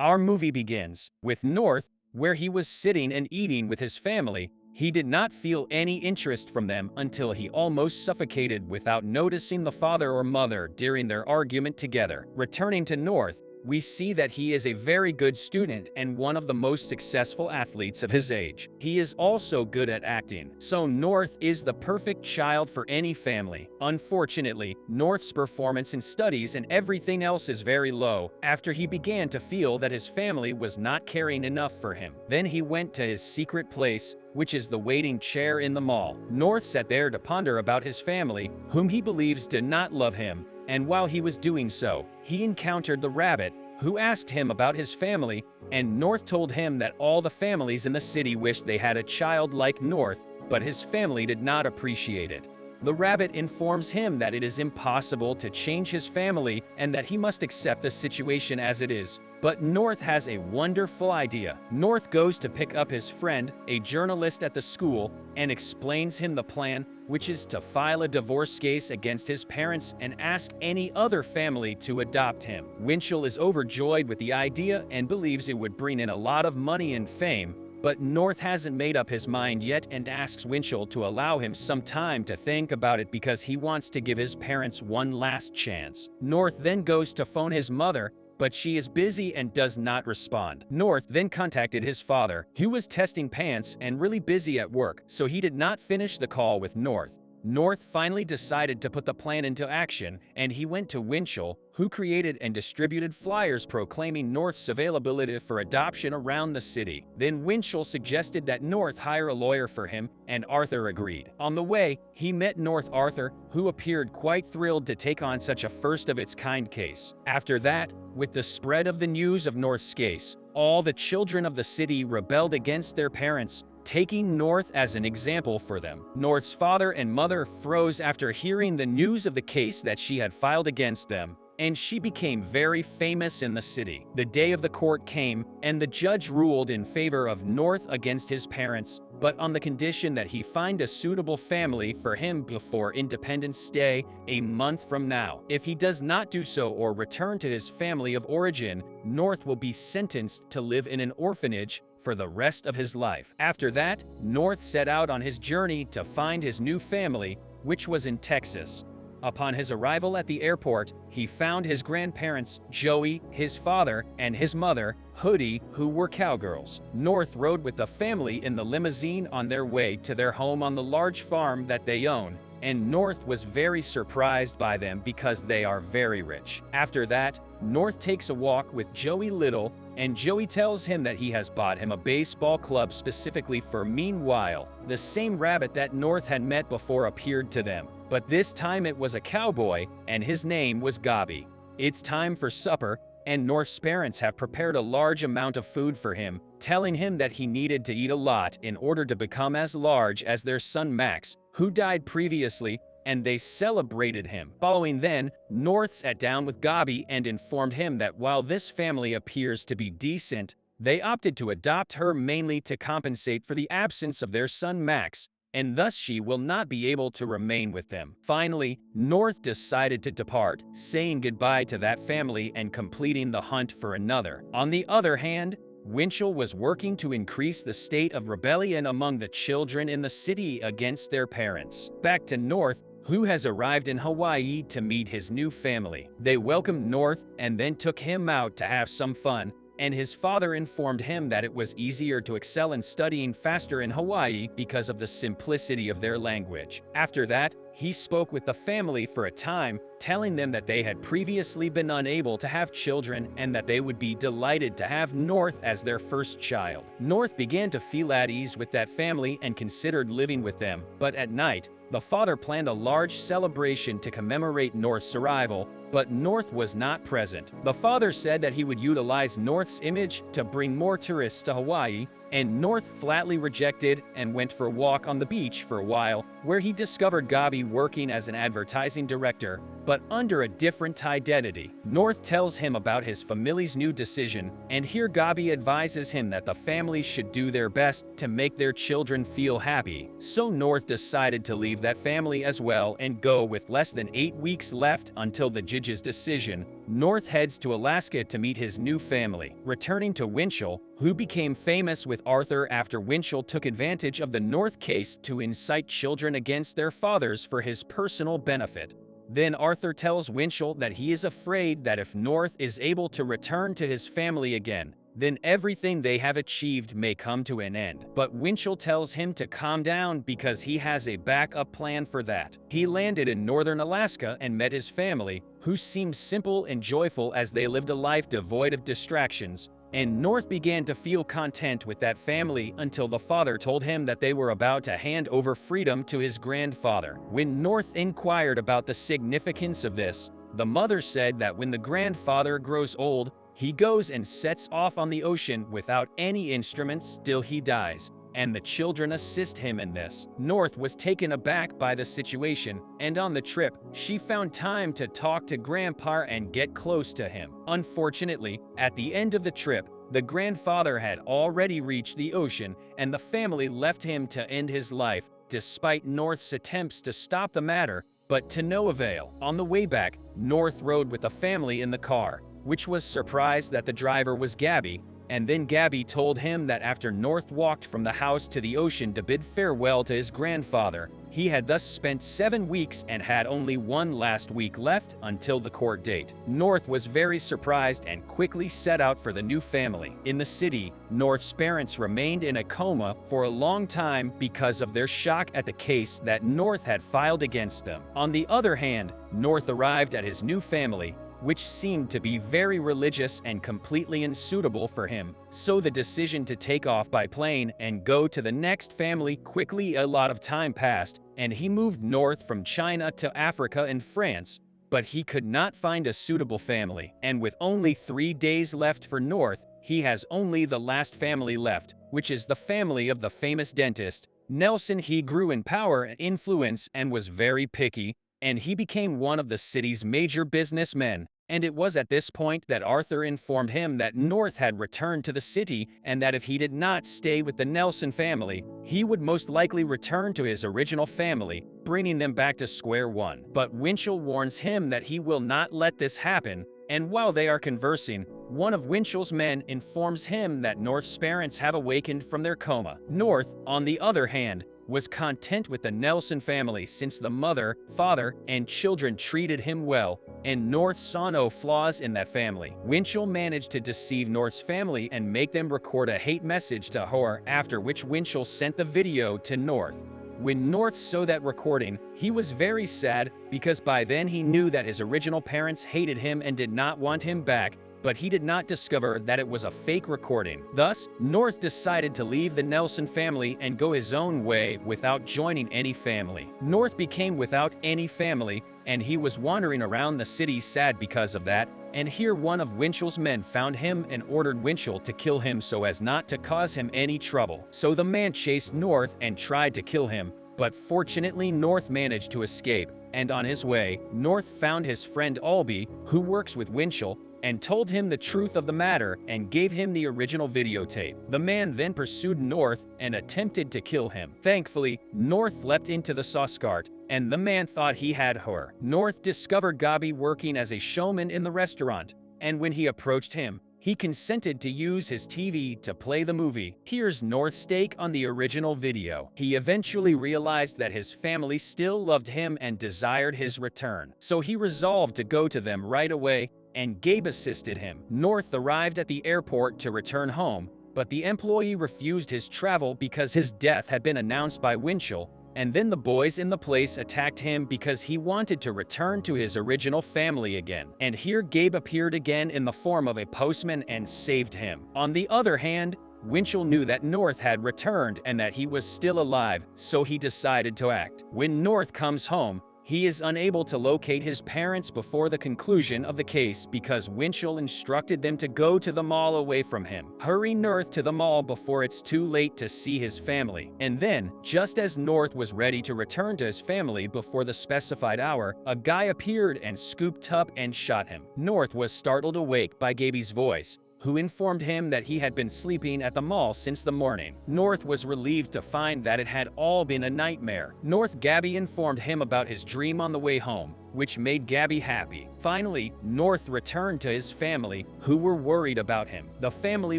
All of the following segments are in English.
Our movie begins with North, where he was sitting and eating with his family. He did not feel any interest from them until he almost suffocated without noticing the father or mother during their argument together. Returning to North, we see that he is a very good student and one of the most successful athletes of his age. He is also good at acting, so North is the perfect child for any family. Unfortunately, North's performance in studies and everything else is very low after he began to feel that his family was not caring enough for him. Then he went to his secret place, which is the waiting chair in the mall. North sat there to ponder about his family, whom he believes did not love him. And while he was doing so, he encountered the rabbit, who asked him about his family, and North told him that all the families in the city wished they had a child like North, but his family did not appreciate it. The rabbit informs him that it is impossible to change his family and that he must accept the situation as it is. But North has a wonderful idea. North goes to pick up his friend, a journalist at the school, and explains him the plan, which is to file a divorce case against his parents and ask any other family to adopt him. Winchell is overjoyed with the idea and believes it would bring in a lot of money and fame, but North hasn't made up his mind yet and asks Winchell to allow him some time to think about it because he wants to give his parents one last chance. North then goes to phone his mother, but she is busy and does not respond. North then contacted his father, who was testing pants and really busy at work, so he did not finish the call with North. North finally decided to put the plan into action, and he went to Winchell, who created and distributed flyers proclaiming North's availability for adoption around the city. Then Winchell suggested that North hire a lawyer for him, and Arthur agreed. On the way, he met North Arthur, who appeared quite thrilled to take on such a first-of-its-kind case. After that, with the spread of the news of North's case, all the children of the city rebelled against their parents, taking North as an example for them. North's father and mother froze after hearing the news of the case that she had filed against them, and she became very famous in the city. The day of the court came, and the judge ruled in favor of North against his parents, but on the condition that he find a suitable family for him before Independence Day, a month from now. If he does not do so or return to his family of origin, North will be sentenced to live in an orphanage for the rest of his life. After that, North set out on his journey to find his new family, which was in Texas. Upon his arrival at the airport, he found his grandparents, Joey, his father, and his mother, Hoodie, who were cowgirls. North rode with the family in the limousine on their way to their home on the large farm that they own, and North was very surprised by them because they are very rich. After that, North takes a walk with Joey Little, and Joey tells him that he has bought him a baseball club specifically for. Meanwhile, the same rabbit that North had met before appeared to them, but this time it was a cowboy, and his name was Gobby. It's time for supper, and North's parents have prepared a large amount of food for him, telling him that he needed to eat a lot in order to become as large as their son Max, who died previously, and they celebrated him. Following then, North sat down with Gobby and informed him that while this family appears to be decent, they opted to adopt her mainly to compensate for the absence of their son Max, and thus she will not be able to remain with them. Finally, North decided to depart, saying goodbye to that family and completing the hunt for another. On the other hand, Winchell was working to increase the state of rebellion among the children in the city against their parents. Back to North, who has arrived in Hawaii to meet his new family. They welcomed North and then took him out to have some fun, and his father informed him that it was easier to excel in studying faster in Hawaii because of the simplicity of their language. After that, he spoke with the family for a time, telling them that they had previously been unable to have children and that they would be delighted to have North as their first child. North began to feel at ease with that family and considered living with them, but at night, the father planned a large celebration to commemorate North's arrival, but North was not present. The father said that he would utilize North's image to bring more tourists to Hawaii, and North flatly rejected and went for a walk on the beach for a while, where he discovered Gobby working as an advertising director, but under a different identity. North tells him about his family's new decision, and here Gabi advises him that the family should do their best to make their children feel happy. So North decided to leave that family as well and go. With less than 8 weeks left until the judge's decision, North heads to Alaska to meet his new family, returning to Winchell, who became famous with Arthur after Winchell took advantage of the North case to incite children against their fathers for his personal benefit. Then Arthur tells Winchell that he is afraid that if North is able to return to his family again, then everything they have achieved may come to an end. But Winchell tells him to calm down because he has a backup plan for that. He landed in northern Alaska and met his family, who seemed simple and joyful as they lived a life devoid of distractions, and North began to feel content with that family until the father told him that they were about to hand over freedom to his grandfather. When North inquired about the significance of this, the mother said that when the grandfather grows old, he goes and sets off on the ocean without any instruments till he dies, and the children assist him in this. North was taken aback by the situation, and on the trip, she found time to talk to Grandpa and get close to him. Unfortunately, at the end of the trip, the grandfather had already reached the ocean, and the family left him to end his life, despite North's attempts to stop the matter, but to no avail. On the way back, North rode with the family in the car, which was surprised that the driver was Gabi, and then Gabi told him that after North walked from the house to the ocean to bid farewell to his grandfather, he had thus spent 7 weeks and had only one last week left until the court date. North was very surprised and quickly set out for the new family. In the city, North's parents remained in a coma for a long time because of their shock at the case that North had filed against them. On the other hand, North arrived at his new family, which seemed to be very religious and completely unsuitable for him. So the decision to take off by plane and go to the next family quickly. A lot of time passed, and he moved north from China to Africa and France, but he could not find a suitable family. And with only 3 days left for North, he has only the last family left, which is the family of the famous dentist, Nelson. He grew in power and influence and was very picky, and he became one of the city's major businessmen, and it was at this point that Arthur informed him that North had returned to the city and that if he did not stay with the Nelson family, he would most likely return to his original family, bringing them back to square one. But Winchell warns him that he will not let this happen, and while they are conversing, one of Winchell's men informs him that North's parents have awakened from their coma. North, on the other hand, was content with the Nelson family since the mother, father, and children treated him well, and North saw no flaws in that family. Winchell managed to deceive North's family and make them record a hate message to her, after which Winchell sent the video to North. When North saw that recording, he was very sad because by then he knew that his original parents hated him and did not want him back, but he did not discover that it was a fake recording. Thus, North decided to leave the Nelson family and go his own way without joining any family. North became without any family, and he was wandering around the city sad because of that, and here one of Winchell's men found him and ordered Winchell to kill him so as not to cause him any trouble. So the man chased North and tried to kill him, but fortunately North managed to escape, and on his way, North found his friend Albie, who works with Winchell, and told him the truth of the matter and gave him the original videotape. The man then pursued North and attempted to kill him. Thankfully, North leapt into the sauce cart, and the man thought he had her. North discovered Gabi working as a showman in the restaurant, and when he approached him, he consented to use his TV to play the movie. Here's North's take on the original video. He eventually realized that his family still loved him and desired his return, so he resolved to go to them right away, and Gabe assisted him. North arrived at the airport to return home, but the employee refused his travel because his death had been announced by Winchell, and then the boys in the place attacked him because he wanted to return to his original family again. And here Gabe appeared again in the form of a postman and saved him. On the other hand, Winchell knew that North had returned and that he was still alive, so he decided to act. When North comes home, He is unable to locate his parents before the conclusion of the case because Winchell instructed them to go to the mall away from him. Hurry North to the mall before it's too late to see his family. And then, just as North was ready to return to his family before the specified hour, a guy appeared and scooped up and shot him. North was startled awake by Gabby's voice, who informed him that he had been sleeping at the mall since the morning. North was relieved to find that it had all been a nightmare. Gabby informed him about his dream on the way home, which made Gabby happy. Finally, North returned to his family, who were worried about him. The family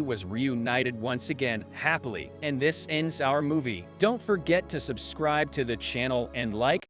was reunited once again, happily, and this ends our movie. Don't forget to subscribe to the channel and like,